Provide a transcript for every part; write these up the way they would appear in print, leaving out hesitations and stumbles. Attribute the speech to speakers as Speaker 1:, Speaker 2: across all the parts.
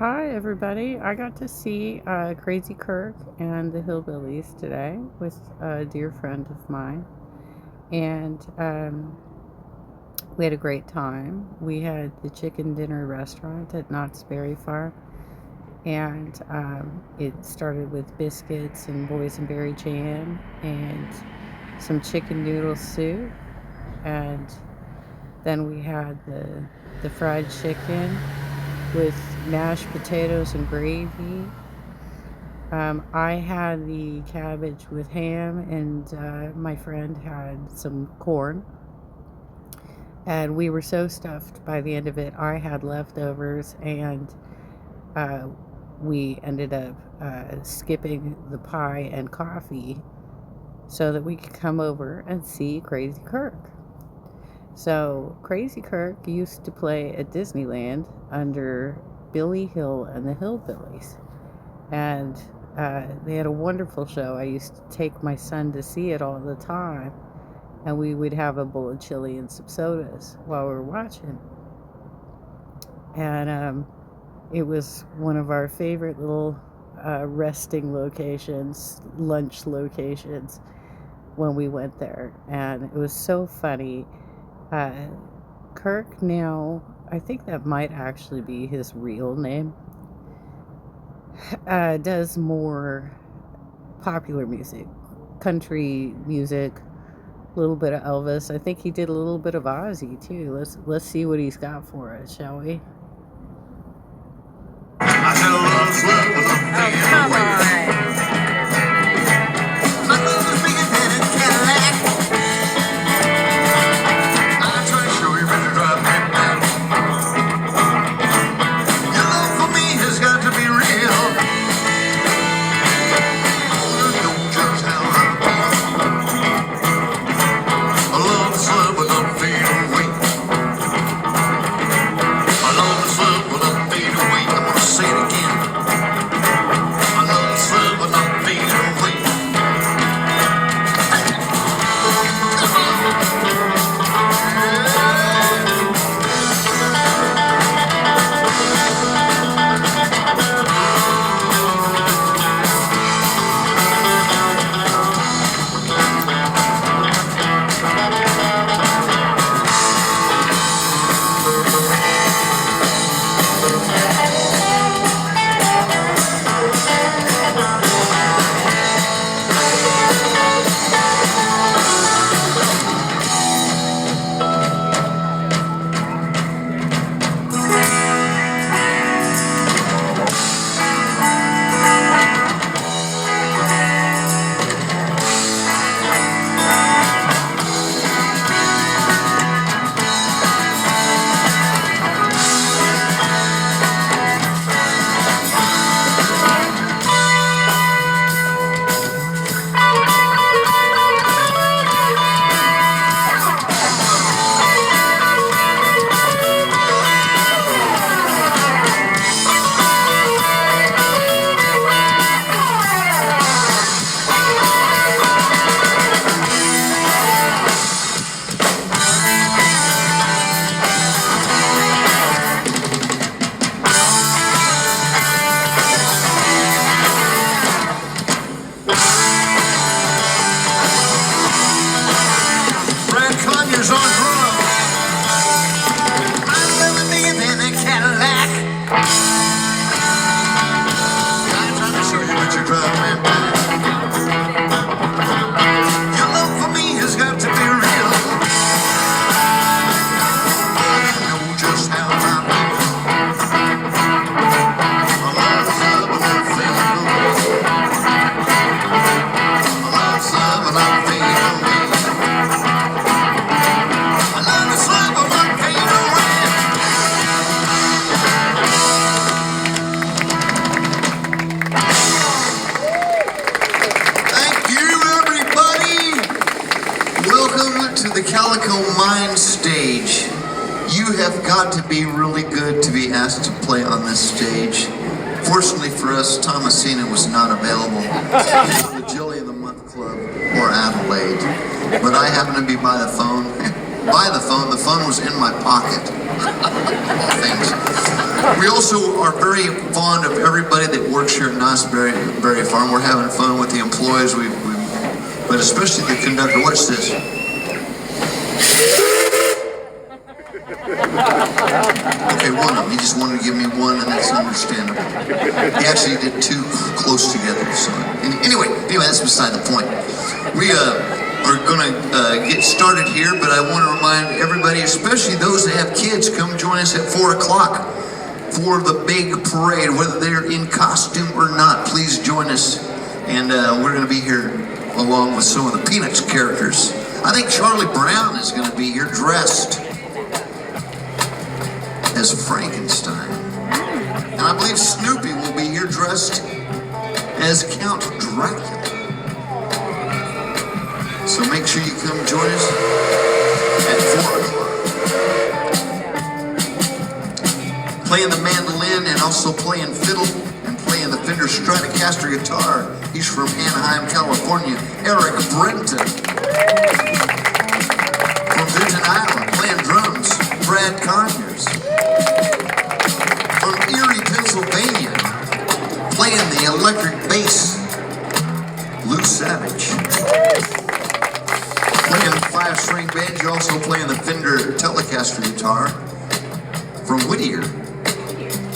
Speaker 1: Hi, everybody. I got to see Crazy Kirk and the Hillbillies today with a dear friend of mine. And we had a great time. We had the chicken dinner restaurant at Knott's Berry Farm. And it started with biscuits and boysenberry jam and some chicken noodle soup. And then we had the fried chicken with mashed potatoes and gravy. I had the cabbage with ham, and my friend had some corn. And we were so stuffed by the end of it. I had leftovers, and uh, we ended up skipping the pie and coffee so that we could come over and see Crazy Kirk. So, Crazy Kirk used to play at Disneyland under Billy Hill and the Hillbillies. And they had a wonderful show. I used to take my son to see it all the time. And we would have a bowl of chili and some sodas while we were watching. And it was one of our favorite little resting locations, lunch locations, when we went there. And it was so funny. Kirk now, I think that might actually be his real name, does more popular music, country music, a little bit of Elvis. I think he did a little bit of Ozzy too. Let's see what he's got for us, shall we?
Speaker 2: Oh, come on.
Speaker 3: To the Calico Mine stage. You have got to be really good to be asked to play on this stage. Fortunately for us, Thomasina was not available for the Jilly of the Month Club or Adelaide. But I happened to be by the phone. The phone was in my pocket. Things. We also are very fond of everybody that works here at Knott's Berry Farm. We're having fun with the employees, but especially the conductor. Watch this. Okay, one of them. He just wanted to give me one, and that's understandable. He actually did two close together. So anyway, that's beside the point. We are going to get started here, but I want to remind everybody, especially those that have kids, come join us at 4 o'clock for the big parade. Whether they're in costume or not, please join us. And we're going to be here along with some of the Peanuts characters. I think Charlie Brown is going to be here dressed as Frankenstein. And I believe Snoopy will be here dressed as Count Dracula. So make sure you come join us at 4 o'clock. Playing the mandolin and also playing fiddle and playing the Fender Stratocaster guitar. He's from Anaheim, California, Eric Brenton. From Vinton Island, playing drums, Brad Conyers. From Erie, Pennsylvania, playing the electric bass, Lou Savage. Playing the 5-string banjo, also playing the Fender Telecaster guitar. From Whittier,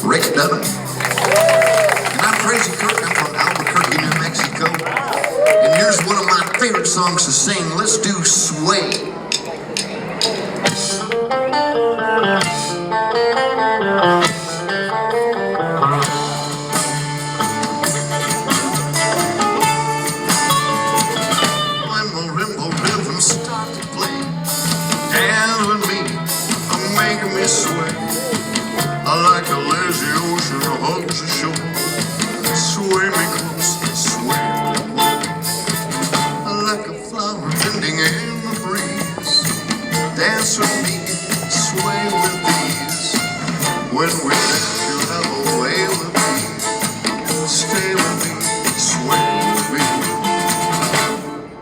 Speaker 3: Rick Dunham. And I'm Krazy Kirk. I'm from Albuquerque, New Mexico. And here's one of my favorite songs to sing. Let's do Sway. Sway, I like a lazy ocean hugs the shore. Sway me close, sway me more. I like a flower bending in the breeze. Dance with me, sway with ease. When we dance, you have a way with me. Stay with me, sway with me.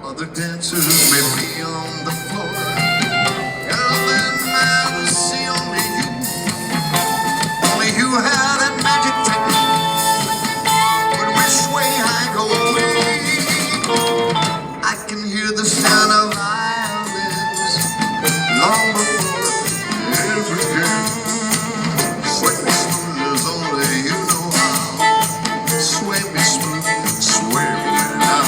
Speaker 3: Other dancers may be on the floor. You have that magic technique. When we sway, I go weak. I can hear the sound of violins long before every day. Sway me smooth as only you know how. Sway me smooth, sway me now.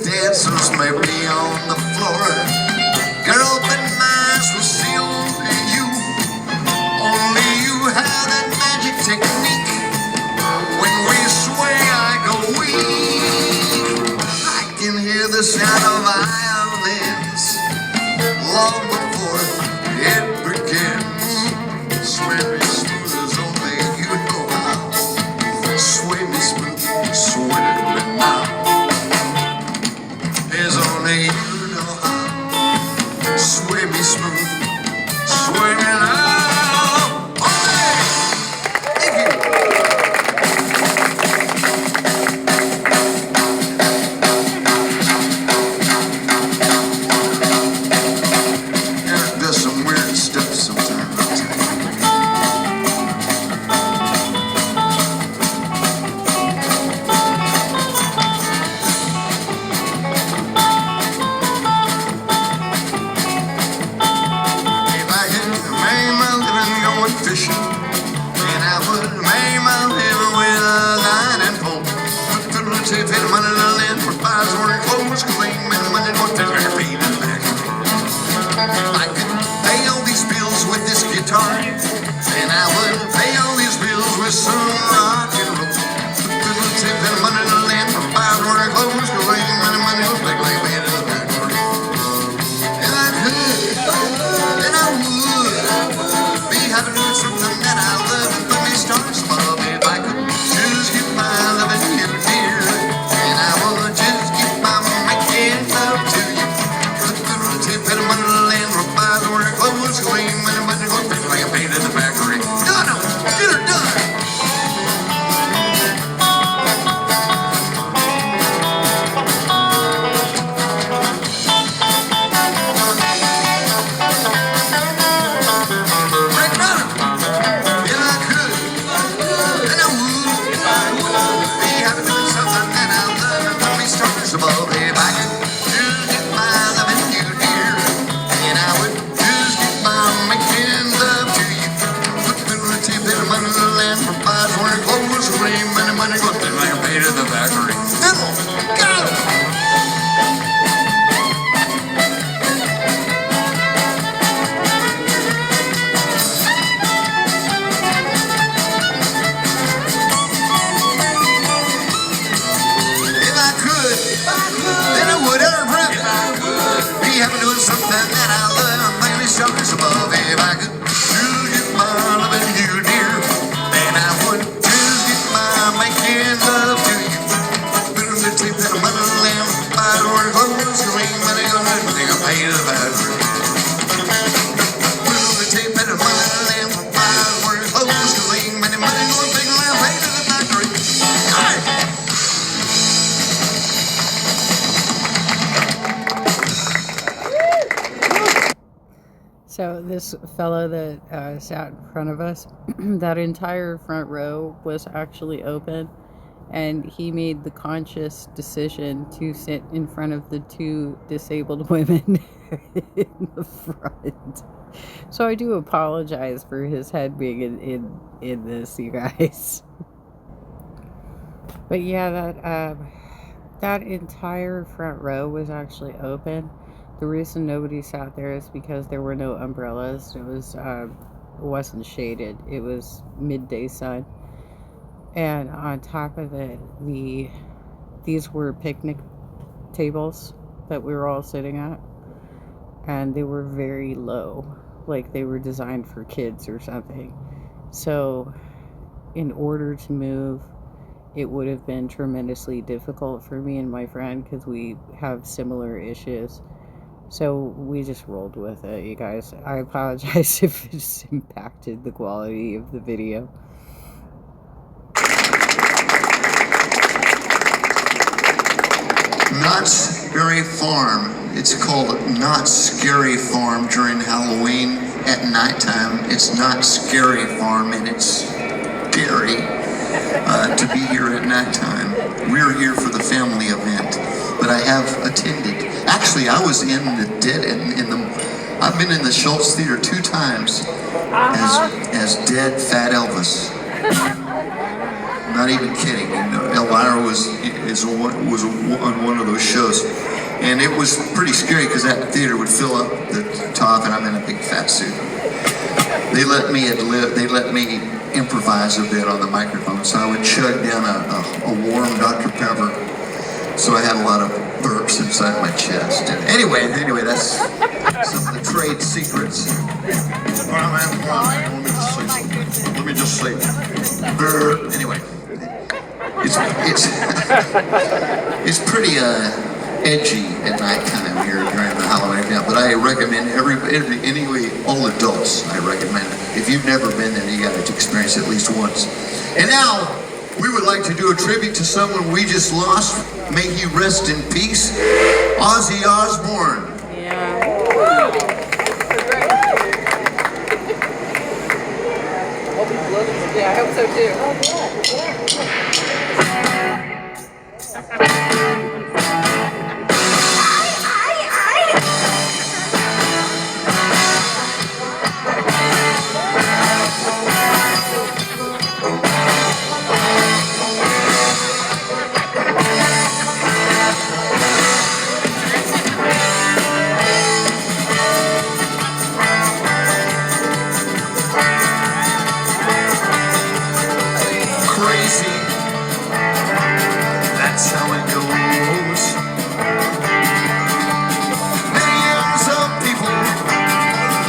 Speaker 3: Dancers may be on the floor. Girl, but mine will see only you. Only you have that magic technique. When we sway, I go weak. I can hear the sound of violins long before it begins. Sway me smooth as only you know how. Sway me smooth, sway me now. There's only you know how. Sway me smooth, sway me now. Okay. Thank you. Eric does some weird stuff sometimes, I'll tell you. Fishing, and I would make my living with a line and pole. Put the roots if it money to land for pies or clothes, clean and money for fish and feed and back. I could pay all these bills with this guitar, and I would pay all these bills with some rock and roll. Put the roots if it money to land for pies or clothes, clean and money for fish and feed and back. And I could, and I would be having something something that I love, maybe stars above. If I could choose get my loving you, dear, then I would choose get my making love to you. Little bit sleep that I'm under the lamp, my door closed, you ain't money on nothing, I pay the value. Little bit sleep that I'm under the lamp, my door closed, you ain't money on nothing, I pay to the factory.
Speaker 1: So this fellow that sat in front of us, that entire front row was actually open, and he made the conscious decision to sit in front of the two disabled women in the front. So I do apologize for his head being in this, you guys. But yeah, that entire front row was actually open. The reason nobody sat there is because there were no umbrellas. It wasn't shaded. It was midday sun, and on top of it, these were picnic tables that we were all sitting at, and they were very low, like they were designed for kids or something. So, in order to move, it would have been tremendously difficult for me and my friend because we have similar issues. So we just rolled with it, you guys. I apologize if it's impacted the quality of the video.
Speaker 3: Not Scary Farm. It's called Not Scary Farm during Halloween at nighttime. It's not Scary Farm, and it's scary to be here at nighttime. We're here for the family event, but I have attended. Actually, I was in the I've been in the Schultz Theater 2 times as dead Fat Elvis. Not even kidding. Elvira was on one of those shows, and it was pretty scary because that theater would fill up the top, and I'm in a big fat suit. They let me improvise a bit on the microphone, so I would chug down a warm Dr. Pepper, so I had a lot of burps inside my chest. Anyway, that's some of the trade secrets. Let me just say. Anyway, it's pretty edgy at nighttime here during the Halloween event, but I recommend all adults. I recommend it. If you've never been there, you got to experience it at least once. And now we would like to do a tribute to someone we just lost. May he rest in peace, Ozzy Osbourne.
Speaker 1: Yeah, I hope so too.
Speaker 3: Krazy, that's how it goes. Millions of people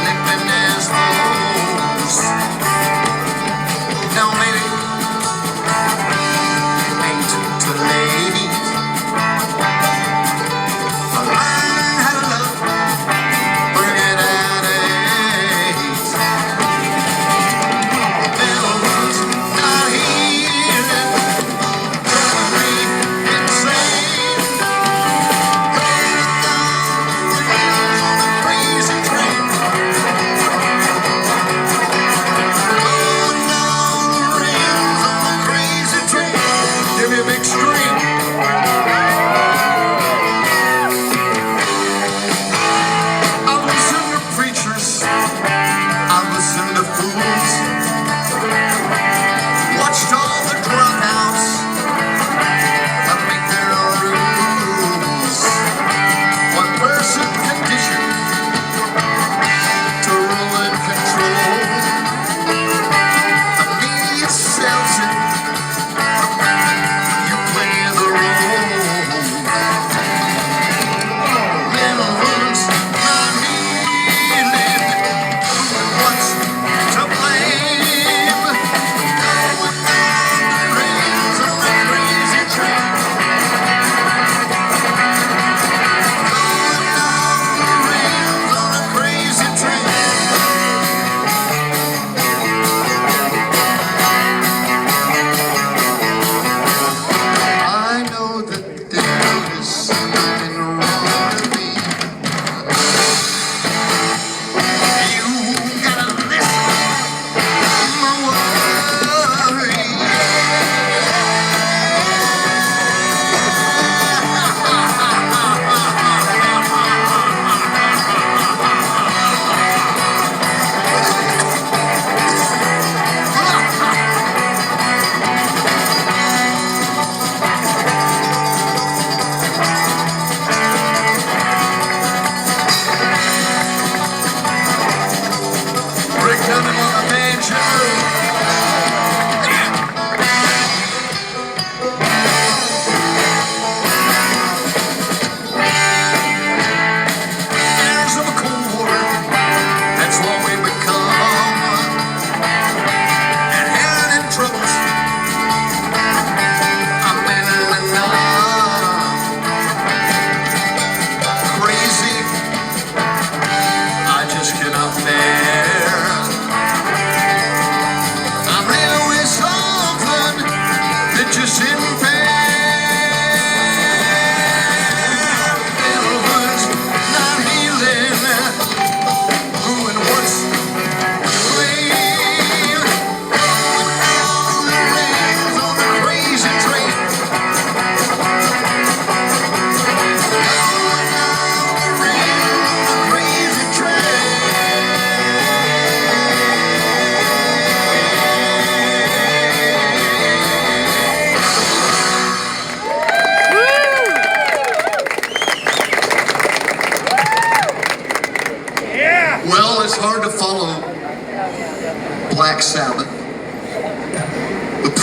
Speaker 3: living as foes. Now maybe it ain't too late to learn how to love, bring it at eight. The devil's not here.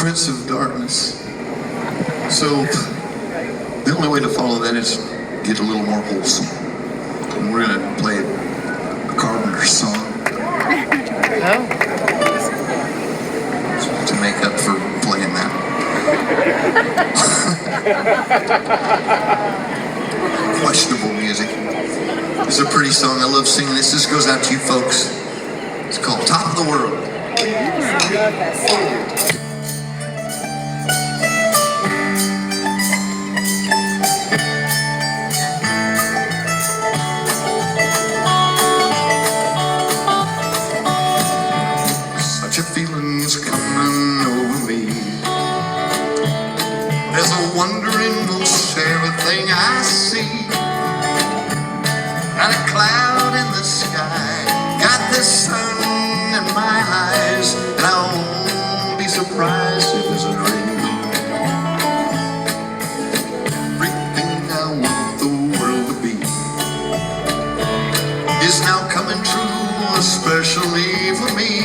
Speaker 3: Prince of Darkness. So the only way to follow that is get a little more wholesome. And we're gonna play a Carpenter song.
Speaker 1: Oh.
Speaker 3: To make up for playing that. Questionable music. It's a pretty song. I love singing this. This goes out to you folks. It's called Top of the World.
Speaker 2: I love that song.
Speaker 3: Such a feeling's coming over me. There's a wonder in most everything I see. Not a cloud in the sky, got the sun in my eyes, and I won't be surprised if it's a dream. Everything I want the world to be is now coming true, especially for me.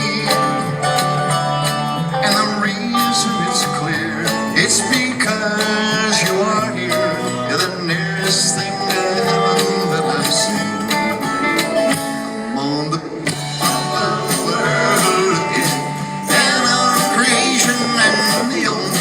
Speaker 3: And the reason is clear, it's because you are here. You're the nearest thing to heaven that I've seen. I'm on the top of the world again, and our creation and the only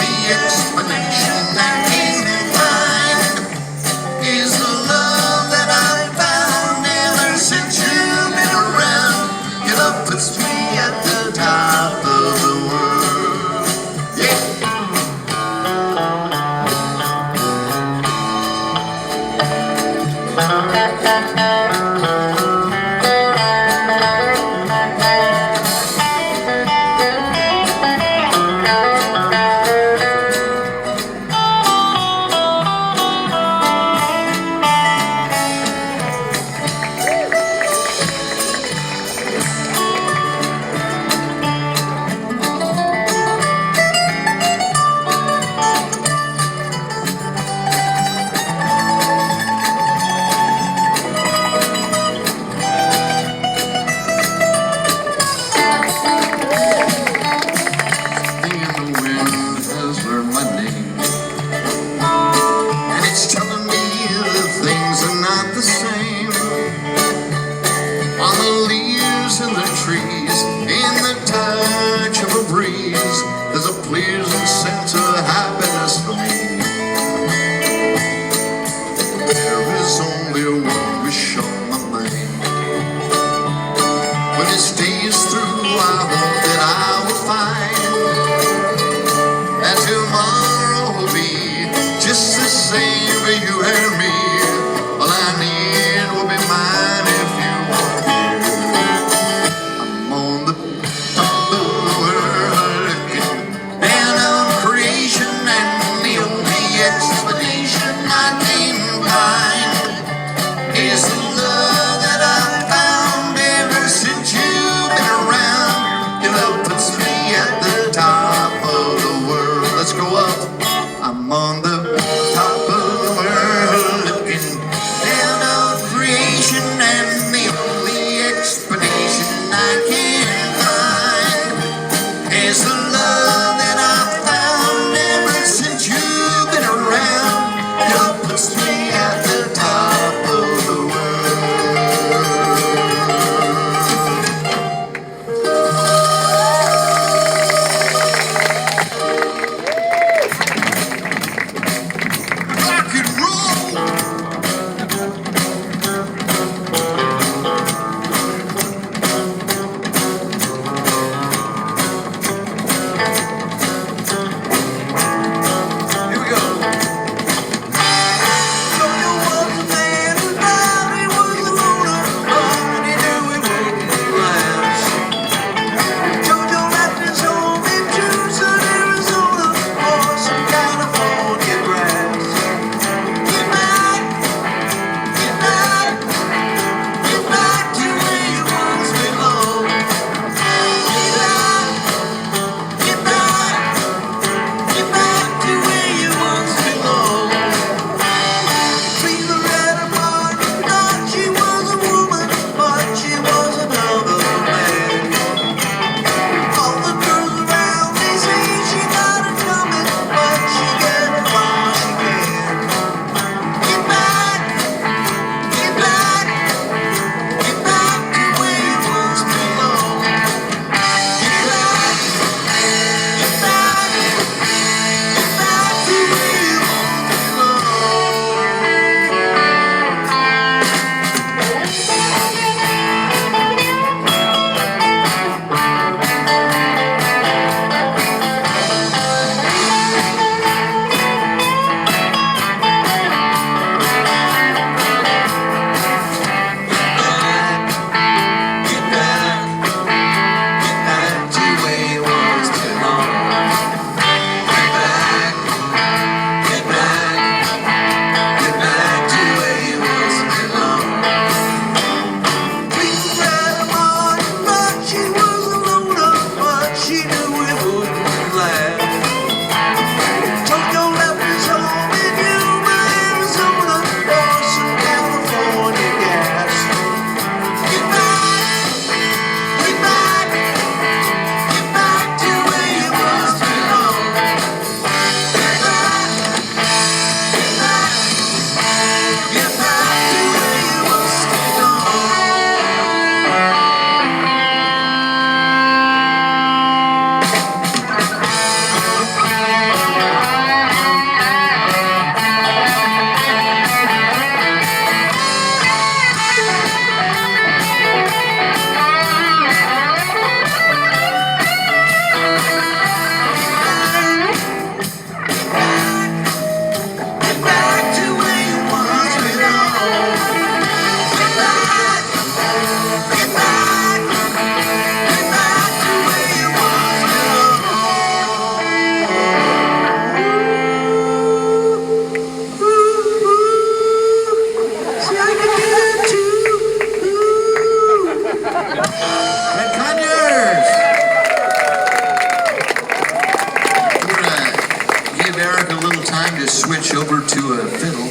Speaker 3: time to switch over to a fiddle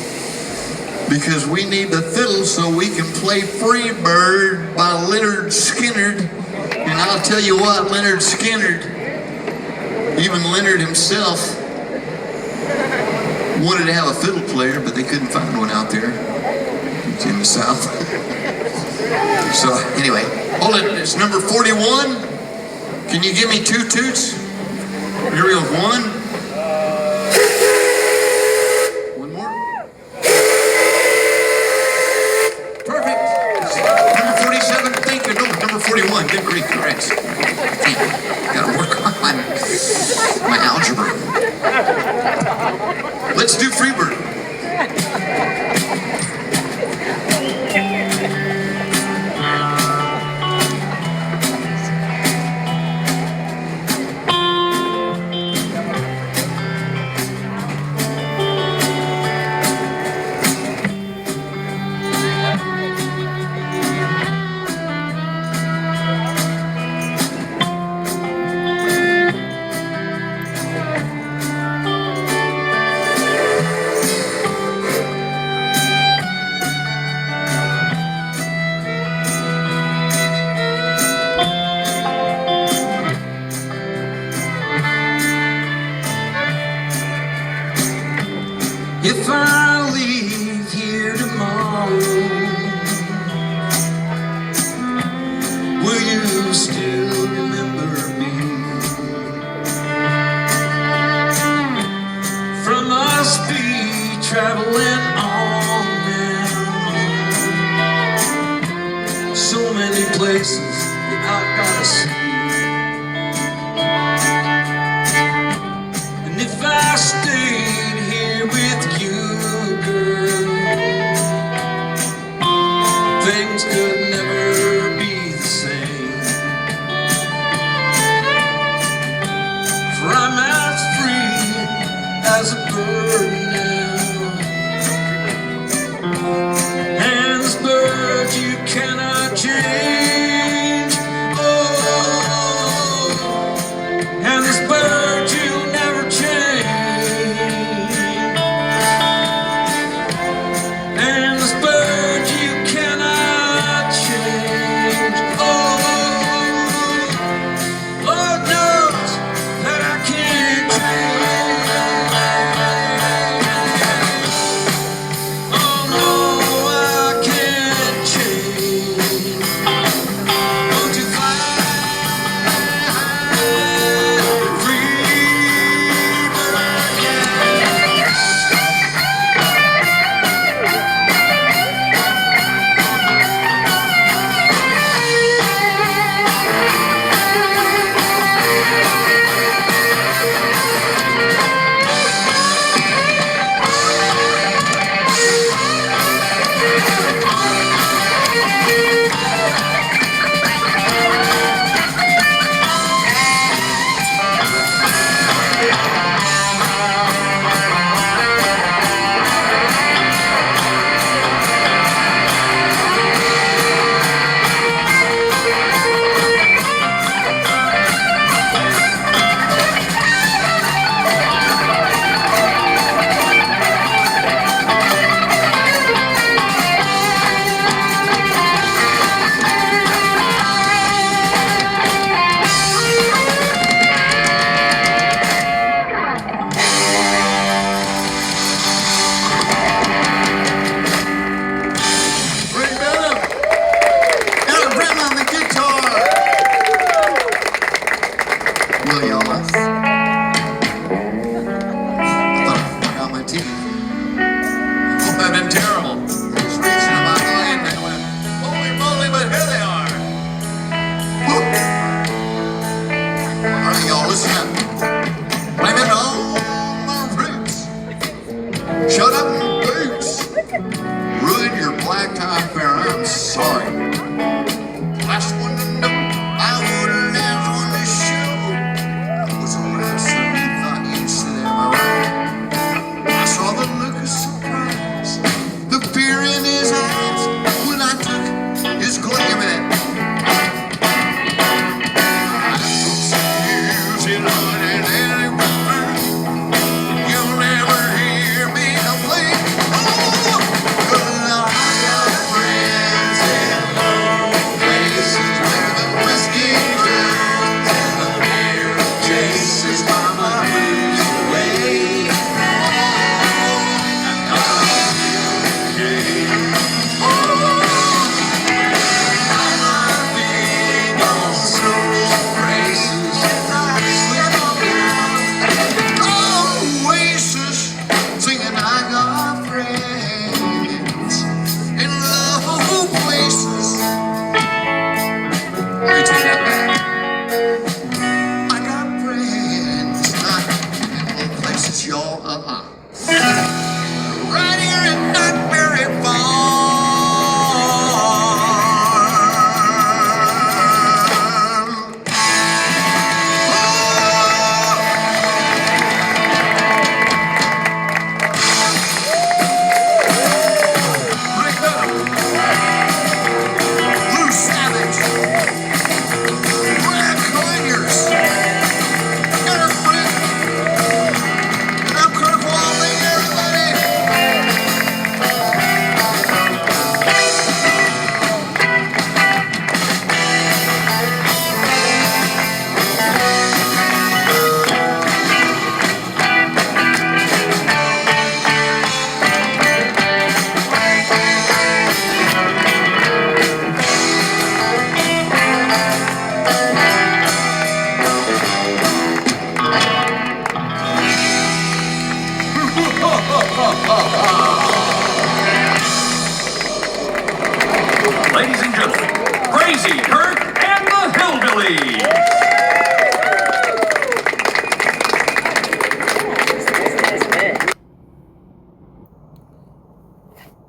Speaker 3: because we need the fiddle so we can play Freebird by Leonard Skinner. And I'll tell you what, Leonard Skinner, even Leonard himself, wanted to have a fiddle player, but they couldn't find one out there in the South. So anyway, hold it. It's number 41. Can you give me 2 toots? Here we go. 1. One more. Perfect. Number 47. Thank you. No, number 41. Good grief. Correct. Damn. Gotta work on my algebra. Let's do Freebird. If I leave here tomorrow, will you still remember me? From us be traveling on now, so many places that I gotta see. And if I stayed here with you, girl,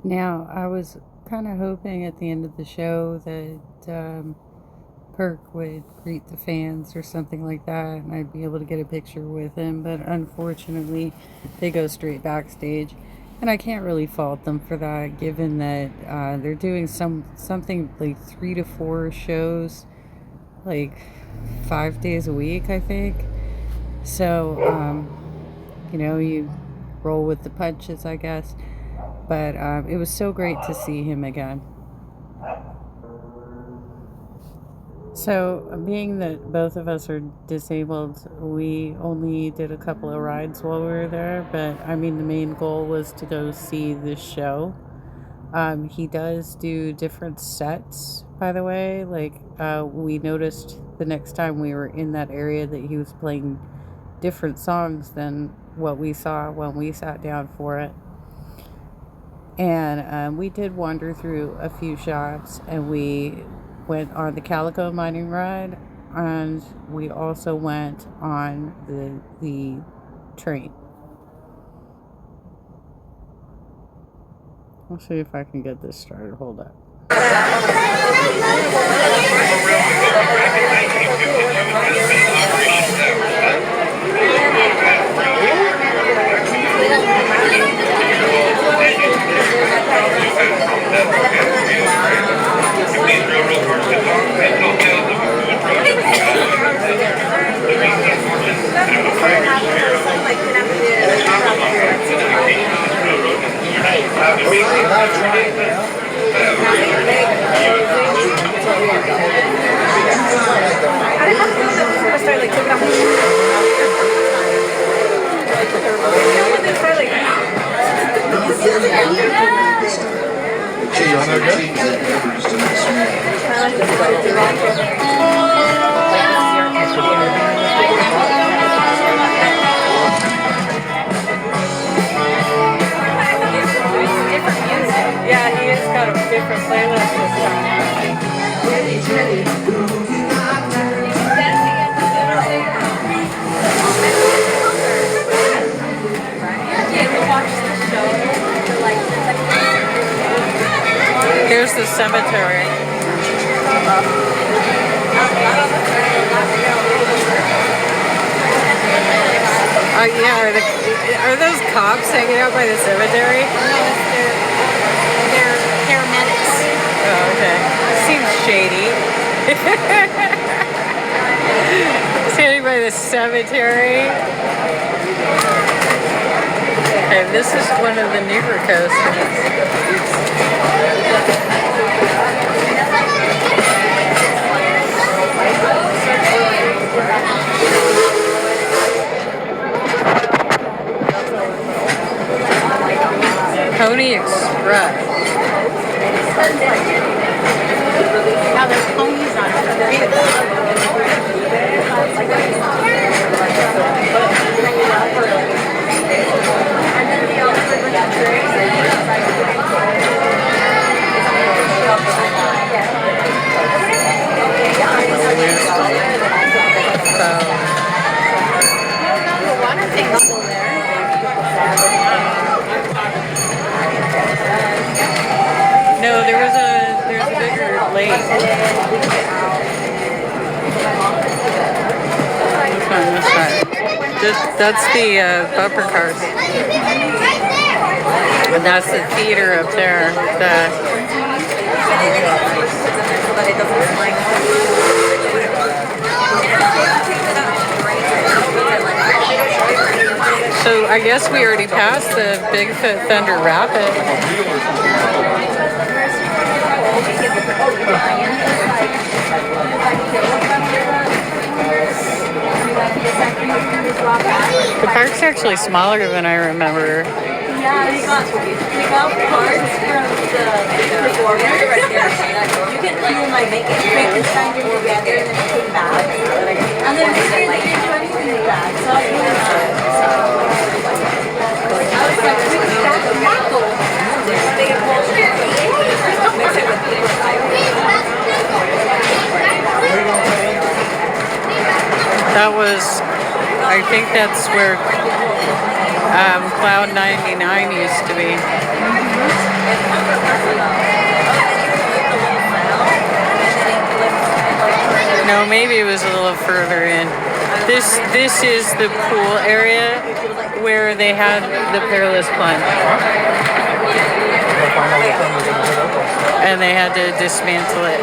Speaker 1: Now, I was kind of hoping at the end of the show that Kirk would greet the fans or something like that, and I'd be able to get a picture with him, but unfortunately, they go straight backstage. And I can't really fault them for that, given that they're doing something like 3 to 4 shows, like 5 days a week, I think. So, you roll with the punches, I guess. But it was so great to see him again. So, being that both of us are disabled, we only did a couple of rides while we were there. But I mean, the main goal was to go see this show. He does do different sets, by the way. Like, we noticed the next time we were in that area that he was playing different songs than what we saw when we sat down for it. And we did wander through a few shops, and we went on the Calico mining ride, and we also went on the train. I'll see if I can get this started. Hold up. Yeah, he has got a different playlist this time. Here's the cemetery. Yeah, are those cops hanging out by the cemetery?
Speaker 4: No, they're paramedics.
Speaker 1: Oh, okay. Seems shady. Standing by the cemetery. Okay, this is one of the newer coasters. Pony Express.
Speaker 4: Now there's ponies on it. Water thing's still there.
Speaker 1: No, there's a bigger lake. This one. That's the bumper cars. And that's the theater up there. So I guess we already passed the Bigfoot Thunder Rapid. The park's actually smaller than I remember.
Speaker 4: Yeah, we got parts from the performers right there. You can make it Frankenstein together and then take back. And then we didn't do anything with that. So I was like, we can stack a mackerel. Make it bullshit. Mix it with
Speaker 1: That was I think that's where Cloud 99 used to be. No, maybe it was a little further in. This is the pool area where they had the perilous plunge. And they had to dismantle it.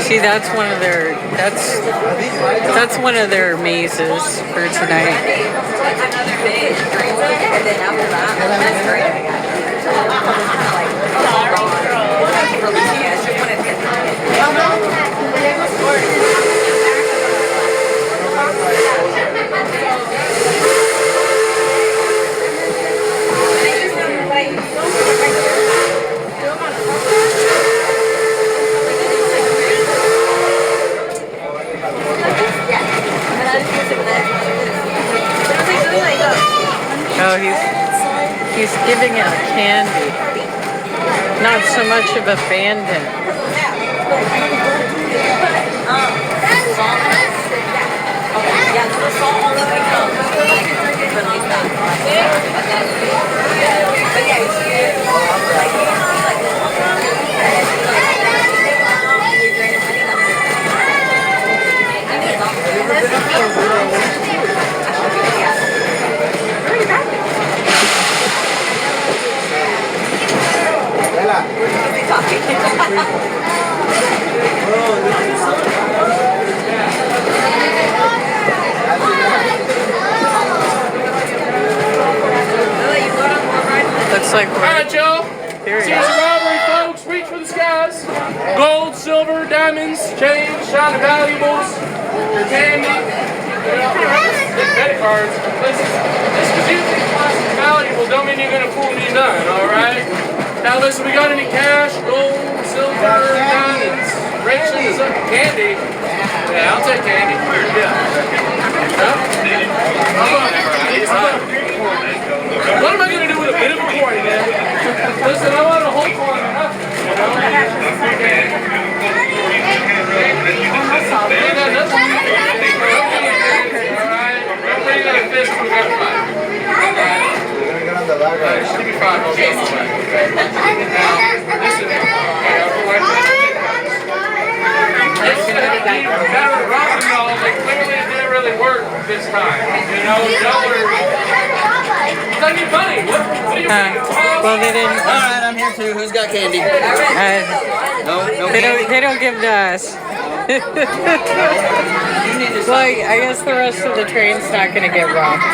Speaker 1: See, that's one of their mazes for tonight. Oh, he's giving out candy. Not so much of a bandit. Looks like we're...
Speaker 5: Alright, Joe. Here's the robbery, folks. Reach for the skies. Gold, silver, diamonds, change, shiny valuables, your candy, credit cards. Listen, just because you think plastic valuable don't mean you're going to fool me none, alright? Now listen, we got any cash, gold, silver, diamonds, riches, candy? Yeah, I'll take candy. Yeah. What am I going to do with a bit of a coin, man? Listen, I want a whole coin or nothing, you know? Ain't got nothing. Alright? Don't bring out a fist when we got a fight. Alright? Give me 5, I'll go my way. Now, listen, that rock and roll, they clearly didn't really work this time. You know, y'all were... I need money. What do you mean?
Speaker 1: Well, they didn't...
Speaker 6: Alright, I'm here too. Who's got candy? No
Speaker 1: They don't give to us. Well, I guess the rest of the train's not going to get robbed.